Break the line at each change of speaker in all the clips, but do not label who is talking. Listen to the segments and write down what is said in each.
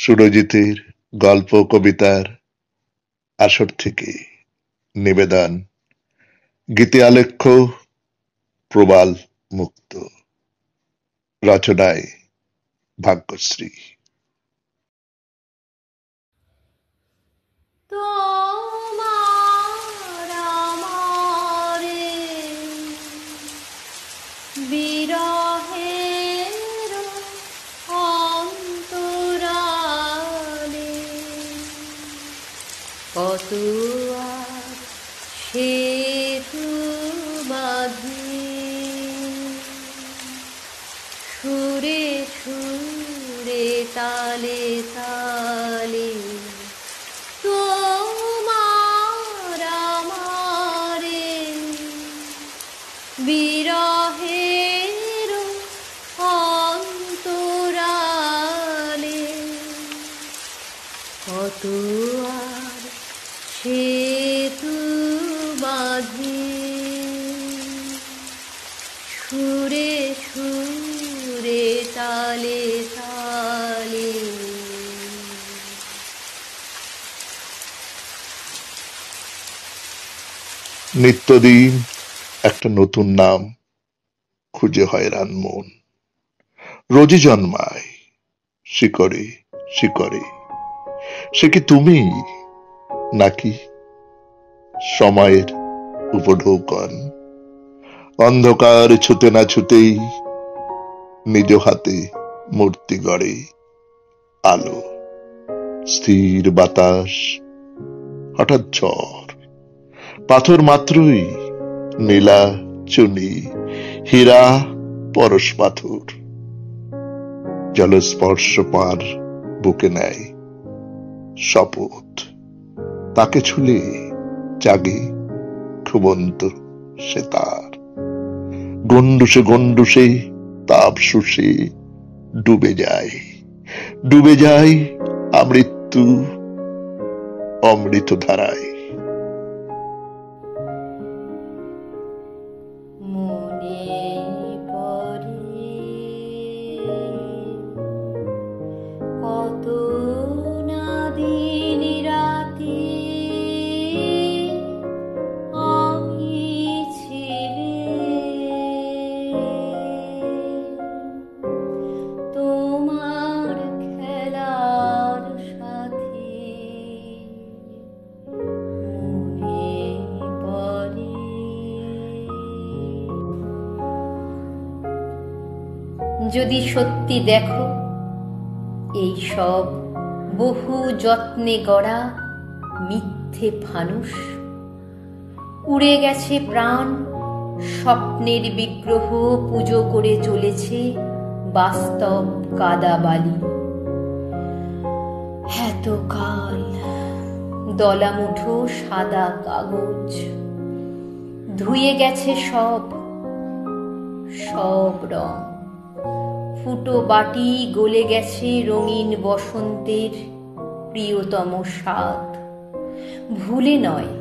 সুরজিতের গল্প কবিতার আসর থেকে নিবেদন গীতি আলেখ্য প্রবাল মুক্ত, রচনায় ভাগ্যশ্রী।
কত আর সেতু বাঁধি সুরে সুরে তালে তালে তোমার আমারে বিরহের অন্তরালে কত আর সেতু বাঁধি সুরে সুরে তালে তালে।
নিত্যদিন একটা নতুন নাম খুঁজে হয়রান মন, রোজই জন্মায় শিকড়ে শিকড়ে। সে কি তুমি নাকি সময়ের উপঢৌকন? অন্ধকার ছুতে না ছুতেই নিজ হাতে মূর্তি গড়ে আলো, স্থির বাতাস, হঠাৎ ঝড়, পাথর মাত্রই নীলা চুনি, হীরা পরশ পাথর, জলস্পর্শ পার বুকে নেয় শপথ। তাকে ছুলে জাগে ঘুমন্ত সে তার, গন্ডুসে গন্ডুসে তাপ শুষে ডুবে যায়, ডুবে যায় আমৃত্যু অমৃত ধারায়।
মনে পড়ে কত না দিন রাতে আমি ছিলে তোমার খেলার সাথে। মনে পড়ে যদি সত্যি দেখো এই সব বহু যত্নে গড়া মিথ্যে ফানুষ, উড়ে গেছে প্রাণ, স্বপ্নের বিগ্রহ পুজো করে চলেছে বাস্তব কাদা বালি। এতকাল দলামুঠো সাদা কাগজ ধুয়ে গেছে সব সব রং, ফুটো বাটি গলে গেছে রঙিন বসন্তের প্রিয়তম স্বাদ। ভুলে নয়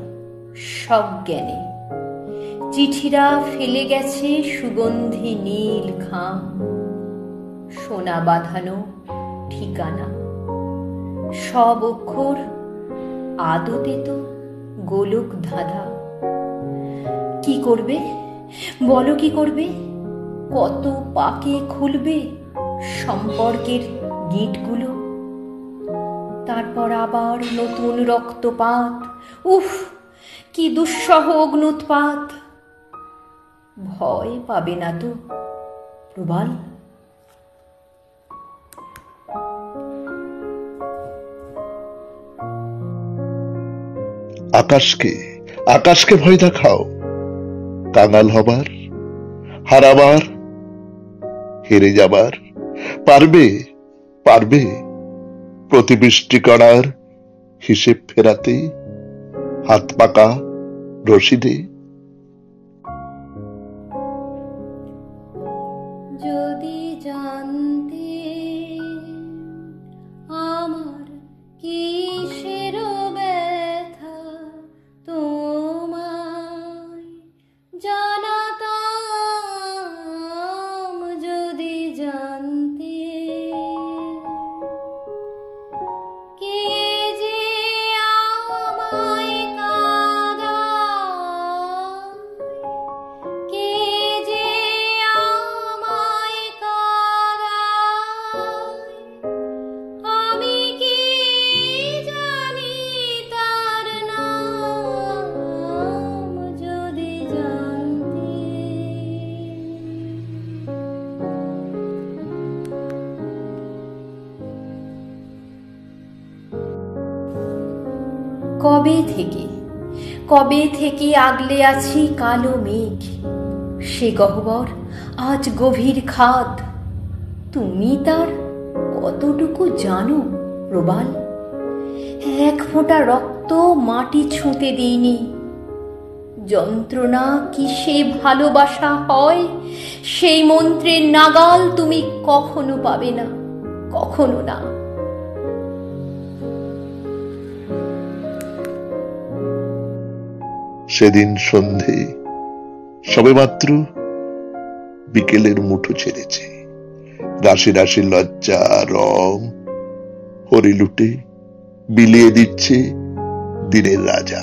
সজ্ঞানে চিঠিরা ফেলে গেছে সুগন্ধি নীল খাম, সোনা বাঁধানো ঠিকানা। সব অক্ষর আদতে তো গোলক ধাঁধা। কি করবে বলো, কি করবে? কত পাকে খুলবে সম্পর্কের গিঁটগুলো? তারপর আবার নতুন রক্তপাত। উফ, কি দুঃসহ অগ্নুৎপাত! ভয় পাবে না তো প্রবাল?
আকাশকে আকাশকে ভয় দেখাও, কাঙাল হবার, হারাবার, হেরে যাবার। পারবে পারবে প্রতিবৃষ্টি করার হিসেব ফেরাতে হাত পাকা রশিদে?
যদি জানতে আমার কিসের ব্যথা তোমায় জানাতাম, যদি জানতে কবে থেকে কবে থেকে আগলে আছি কালো মেঘ, সে গহ্বর আজ গভীর খাদ। তুমি তার কতটুকু জানো প্রবাল? এক ফোঁটা রক্ত মাটি ছুঁতে দিইনি। যন্ত্রণা কিসে ভালোবাসা হয়, সেই মন্ত্রের নাগাল তুমি কখনো পাবে না, কখনো না।
সেদিন সন্ধে সবেমাত্র বিকেলের মুঠো ছেড়েছে। রাশি রাশি লজ্জা রং হরিলুটে বিলিয়ে দিচ্ছে দিনের রাজা।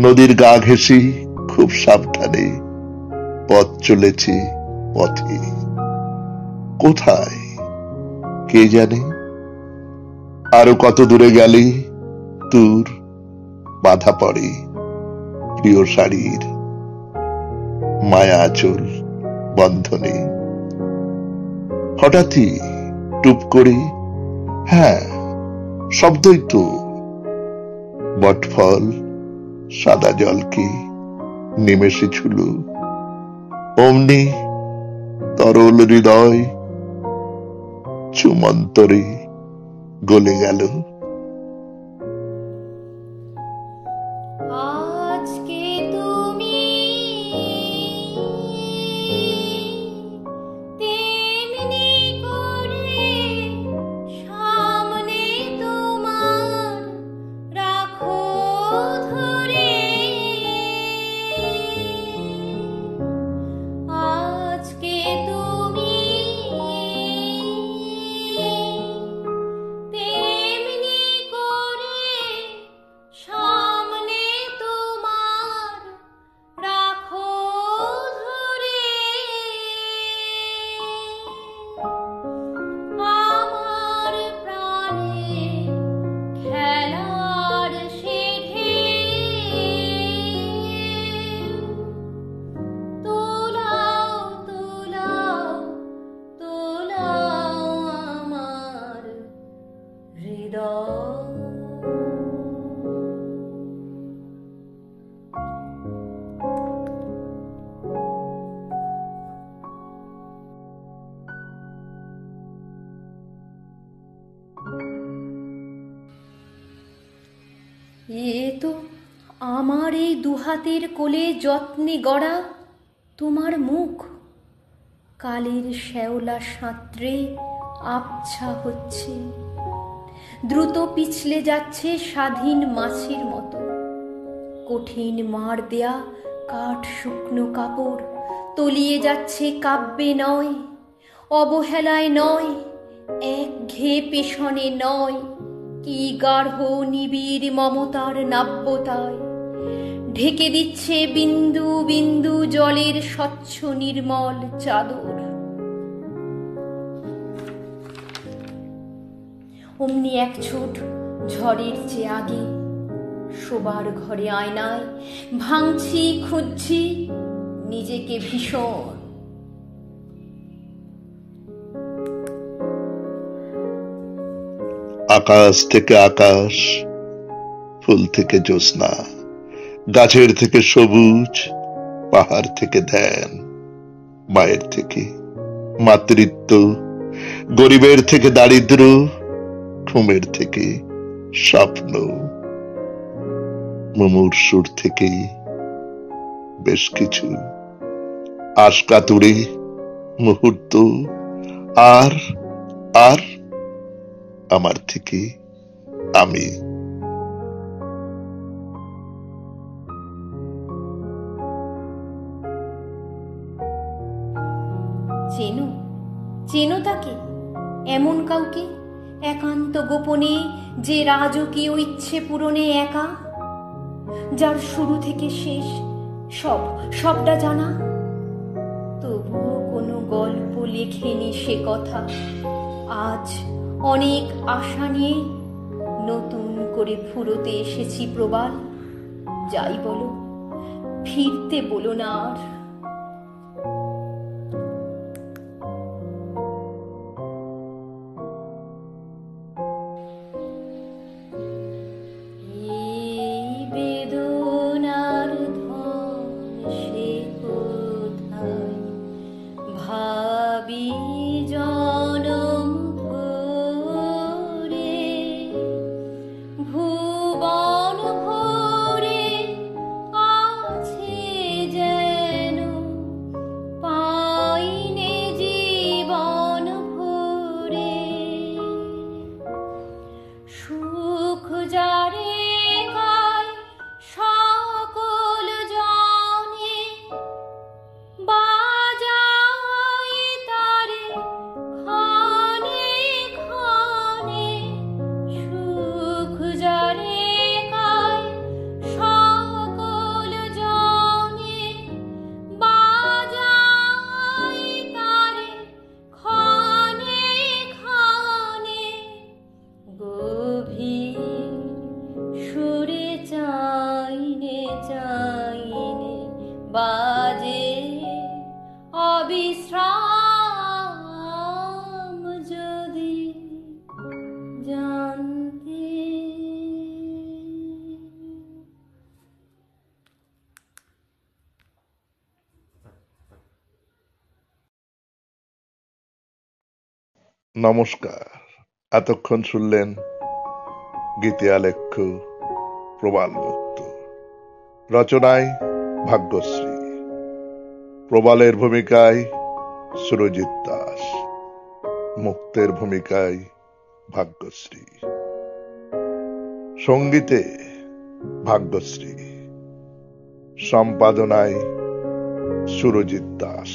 নদীর গা ঘেঁষি খুব সাবধানে পথ চলেছে পথে। কোথায় কে জানে, আরো কত দূরে গেলে দূর বাধা পড়ে প্রিয় শাড়ির মায়া আঁচল বন্ধনে। হঠাৎই টুপ করে, হ্যাঁ শব্দই তো, বটফল সাদা জলকে নিমেষে ছুল। অমনি তরল হৃদয় চুমন্তরে গলে গেল।
আজকে তুমি তেমনি করে সামনে তোমার রাখো ধরে। আজকে তুমি তেমনি করে সামনে তোমার রাখো ধরে। আমার প্রাণে খেলার সে ঢেউ, তোলাও তোলাও তোলাও আমার হৃদয়। এ তো আমার এই দুহাতের কোলে যত্নে গড়া তোমার মুখ, কালের শ্যাওলা সাঁতরে আবছা হচ্ছে, দ্রুত পিছলে যাচ্ছে স্বাধীন মাছের মতো। কঠিন মার দেয়া কাঠ শুকনো কাপড় তলিয়ে যাচ্ছে কাব্যে নয়, অবহেলায় নয়, একঘেয়ে পেশনে নয়, কি গাঢ় নিবিড় মমতার নাব্যতায় ঢেকে দিচ্ছে বিন্দু বিন্দু জলের স্বচ্ছ নির্মল চাদর। অমনি এক ছুট ঝড়ের চেয়ে আগে শোবার ঘরে আয়নায় ভাঙছি খুঁজছি নিজেকে ভীষণ।
আকাশ থেকে আকাশ, ফুল থেকে জ্যোৎস্না, গাছের থেকে সবুজ, পাহাড় থেকে ধ্যান, মায়ের থেকে মাতৃত্ব, গরিবের থেকে দারিদ্র, ঘুমের থেকে স্বপ্ন, মুমূর্ষুর থেকে বেশ কিছু আশকাতুরে মুহূর্ত, আর আর আমার থেকে আমি।
চেনো চেনো তাকে, এমন কাউকে একান্ত গোপনে যে রাজকীয় ইচ্ছে পূরণে একা, যার শুরু থেকে শেষ সবটা জানা, তবুও কোনো গল্প লেখেনি সে কথা। আজ অনেক আশা নিয়ে নতুন করে ফুরোতে এসেছি প্রবাল। যাই বলো, ফিরতে বলো না আর।
নমস্কার। এতক্ষণ শুনলেন গীতি আলেখ্য প্রবাল মুক্ত, রচনায় ভাগ্যশ্রী, প্রবালের ভূমিকায় সুরজিৎ দাস, মুক্তের ভূমিকায় ভাগ্যশ্রী, সঙ্গীতে ভাগ্যশ্রী, সম্পাদনায় সুরজিৎ দাস।